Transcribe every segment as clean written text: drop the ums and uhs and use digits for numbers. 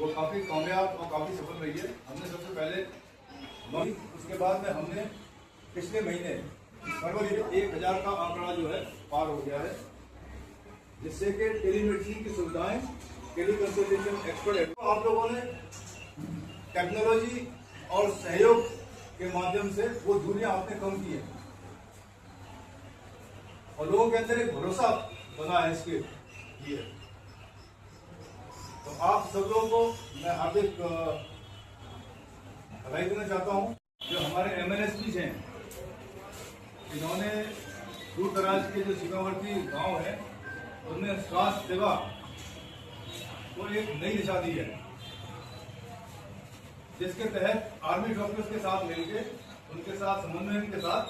वो काफ़ी कामयाब और काफ़ी सफल रही है। हमने सबसे पहले उसके बाद में हमने पिछले महीने फरवरी में 1000 का आंकड़ा जो है पार हो गया है, जिससे कि टेलीमेडिसिन की सुविधाएं, टेली कंसल्टेशन एक्सपर्ट आप लोगों ने टेक्नोलॉजी और सहयोग के माध्यम से वो दूरियां आपने कम की है और लोगों के अंदर एक भरोसा बना है इसके लिए। तो आप सब लोगों को मैं हार्दिक बधाई देना चाहता हूं। जो हमारे MNSPs हैं, इन्होंने दूर दराज के जो सीमावर्ती गांव है उनमें स्वास्थ्य सेवा को एक नई दिशा दी है, जिसके तहत आर्मी डॉक्टर्स के साथ मिलकर उनके साथ समन्वय के साथ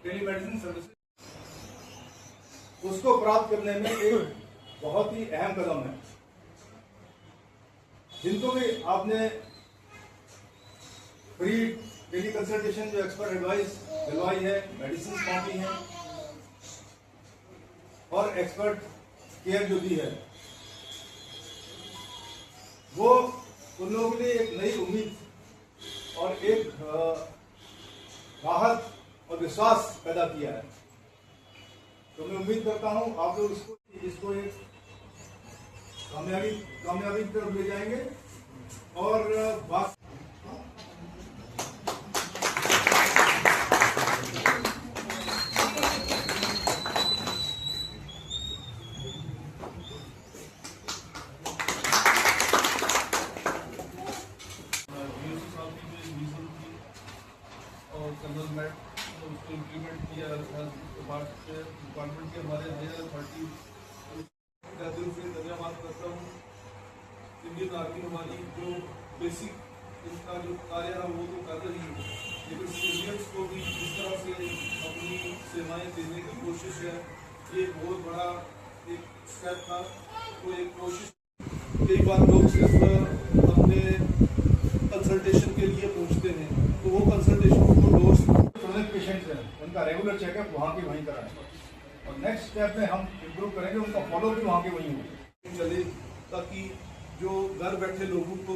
टेलीमेडिसिन सर्विस उसको प्राप्त करने में एक बहुत ही अहम कदम है। जिनको भी आपने फ्री टेली कंसल्टेशन जो एक्सपर्ट एडवाइस दिलवाई है, मेडिसिन बांटी है और एक्सपर्ट केयर जो दी है, वो उन लोगों के लिए एक नई उम्मीद और एक राहत और विश्वास पैदा किया है। तो मैं उम्मीद करता हूं आप लोग इसको एक कामयाबी की तरफ ले जाएंगे और बात और कर्नल मैट उसको इम्प्लीमेंट किया डिपार्टमेंट के हमारे हायर अथॉरिटी का दिल से धन्यवाद करता हूँ। इंडियन आर्मी हमारी जो बेसिक इसका जो कार्य है वो तो कर रही है, लेकिन सिविलियंस को भी इस तरह से अपनी सेवाएं देने की कोशिश है, ये बहुत बड़ा एक स्टेप था। तो एक कोशिश, कई बार लोग सिर्फ अपने कंसल्टेशन के लिए पूछते हैं, तो वो कंसल्टेशन को डोज पेशेंट्स हैं उनका रेगुलर चेकअप वहाँ की वहीं कराएं और नेक्स्ट स्टेप में हम इम्प्रूव करेंगे, उनका फॉलो भी वहाँ के वहीं हो चले, ताकि जो घर बैठे लोगों को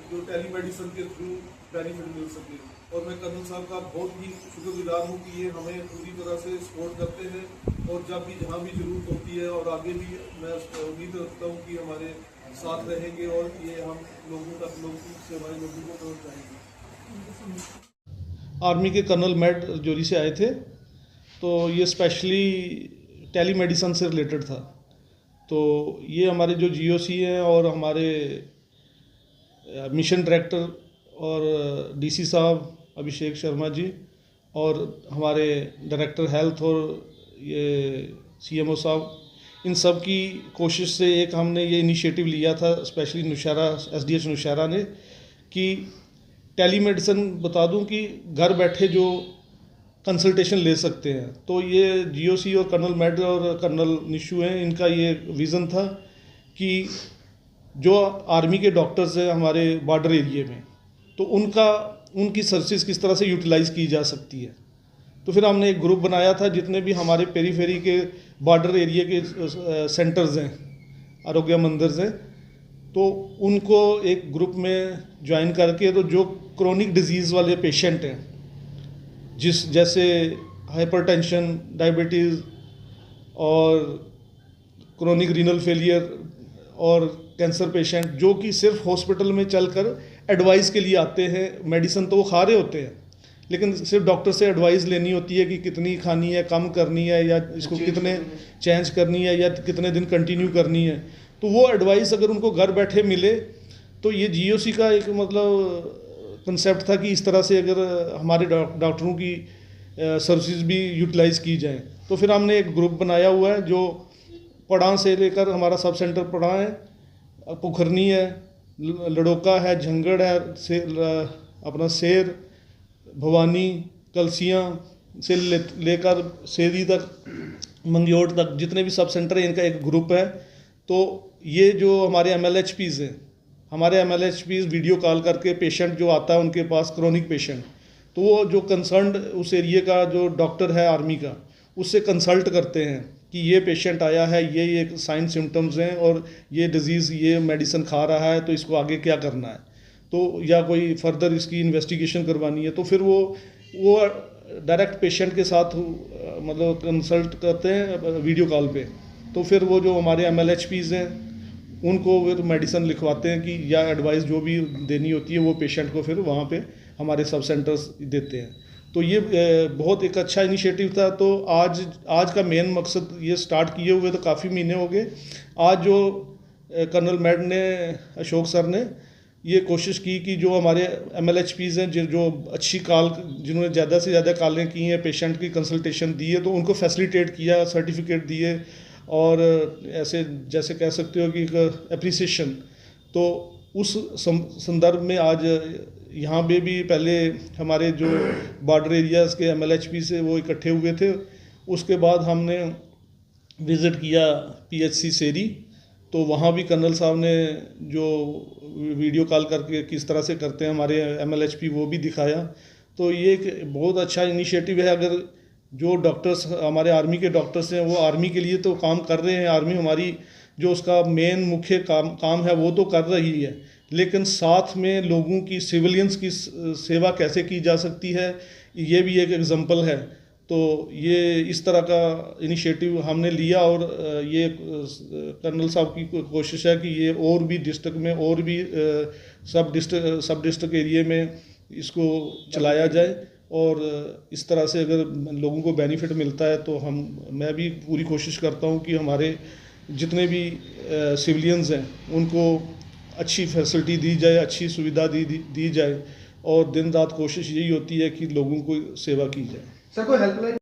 जो टेलीमेडिसिन के थ्रू बेनिफिट मिल सके। और मैं कर्नल साहब का बहुत ही शुक्रगुजार हूँ कि ये हमें पूरी तरह से सपोर्ट करते हैं और जब भी जहाँ भी जरूरत होती है और आगे भी मैं उम्मीद रखता हूँ कि हमारे साथ रहेंगे और ये हम लोगों तक लोगों की सेवाएं लोगों को पहुँचाएंगे। आर्मी के कर्नल मैट जोरी से आए थे, तो ये स्पेशली टेलीमेडिसिन से रिलेटेड था। तो ये हमारे जो GOC हैं और हमारे मिशन डायरेक्टर और DC साहब अभिषेक शर्मा जी और हमारे डायरेक्टर हेल्थ और ये CMO साहब, इन सब की कोशिश से एक हमने ये इनिशिएटिव लिया था, स्पेशली नौशहरा SDH नौशहरा ने, कि टेलीमेडिसिन बता दूं कि घर बैठे जो कंसल्टेशन ले सकते हैं। तो ये GOC और कर्नल मैड और कर्नल निशु हैं, इनका ये विज़न था कि जो आर्मी के डॉक्टर्स हैं हमारे बॉर्डर एरिए में, तो उनकी सर्विसेज किस तरह से यूटिलाइज़ की जा सकती है। तो फिर हमने एक ग्रुप बनाया था, जितने भी हमारे पेरीफेरी के बॉर्डर एरिया के सेंटर्स हैं, आरोग्य मंदिर हैं, तो उनको एक ग्रुप में ज्वाइन करके, तो जो क्रोनिक डिजीज़ वाले पेशेंट हैं, जैसे हाइपरटेंशन, डायबिटीज़ और क्रोनिक रीनल फेलियर और कैंसर पेशेंट, जो कि सिर्फ हॉस्पिटल में चलकर एडवाइस के लिए आते हैं, मेडिसिन तो वो खा रहे होते हैं, लेकिन सिर्फ डॉक्टर से एडवाइस लेनी होती है कि कितनी खानी है, कम करनी है, या इसको कितने चेंज करनी है, या कितने दिन कंटिन्यू करनी है। तो वो एडवाइस अगर उनको घर बैठे मिले, तो ये GOC का एक मतलब कंसेप्ट था कि इस तरह से अगर हमारे डॉक्टरों की सर्विसेज भी यूटिलाइज़ की जाएं। तो फिर हमने एक ग्रुप बनाया हुआ है, जो पड़ां से लेकर, हमारा सब सेंटर पड़ां है, पुखरनी है, लड़ोका है, झंगड़ है, अपना शेर, भवानी, कलसियाँ से लेकर सेरी तक, मंगयोट तक, जितने भी सब सेंटर हैं, इनका एक ग्रुप है। तो ये जो हमारे MLHPs हैं, हमारे MLHPs वीडियो कॉल करके पेशेंट जो आता है उनके पास, क्रोनिक पेशेंट, तो वो जो कंसर्न्ड उस एरिया का जो डॉक्टर है आर्मी का, उससे कंसल्ट करते हैं कि ये पेशेंट आया है, ये साइन सिम्टम्स हैं और ये डिज़ीज़, ये मेडिसिन खा रहा है, तो इसको आगे क्या करना है, तो या कोई फर्दर इसकी इन्वेस्टिगेशन करवानी है, तो फिर वो डायरेक्ट पेशेंट के साथ मतलब कंसल्ट करते हैं वीडियो कॉल पे। तो फिर वो जो हमारे MLHPs हैं उनको फिर मेडिसिन लिखवाते हैं कि या एडवाइस जो भी देनी होती है वो पेशेंट को फिर वहाँ पे हमारे सब सेंटर्स देते हैं। तो ये बहुत एक अच्छा इनिशिएटिव था। तो आज का मेन मकसद ये स्टार्ट किए हुए तो काफ़ी महीने हो गए। आज जो कर्नल मैड ने, अशोक सर ने ये कोशिश की कि जो हमारे MLHPs हैं जो अच्छी कॉल, जिन्होंने ज़्यादा से ज़्यादा कॉलें की हैं, पेशेंट की कंसल्टेशन दी है, तो उनको फैसिलिटेट किया, सर्टिफिकेट दिए और ऐसे जैसे कह सकते हो कि एक एप्रिसिएशन। तो उस संदर्भ में आज यहाँ पे भी पहले हमारे जो बॉर्डर एरियाज़ के MLHP से वो इकट्ठे हुए थे। उसके बाद हमने विज़िट किया PHC सेरी, तो वहाँ भी कर्नल साहब ने जो वीडियो कॉल करके किस तरह से करते हैं हमारे MLHP वो भी दिखाया। तो ये एक बहुत अच्छा इनिशिएटिव है। अगर जो डॉक्टर्स, हमारे आर्मी के डॉक्टर्स हैं, वो आर्मी के लिए तो काम कर रहे हैं, आर्मी हमारी जो उसका मेन मुख्य काम है वो तो कर रही है, लेकिन साथ में लोगों की, सिविलियंस की सेवा कैसे की जा सकती है, ये भी एक एग्जांपल है। तो ये इस तरह का इनिशिएटिव हमने लिया और ये कर्नल साहब की कोशिश है कि ये और भी डिस्ट्रिक्ट में और भी सब डिस्ट्रिक्ट एरिया में इसको चलाया जाए। और इस तरह से अगर लोगों को बेनिफिट मिलता है तो मैं भी पूरी कोशिश करता हूँ कि हमारे जितने भी सिविलियंस हैं उनको अच्छी फैसिलिटी दी जाए, अच्छी सुविधा दी जाए, और दिन रात कोशिश यही होती है कि लोगों को सेवा की जाए। सर कोई हेल्पलाइन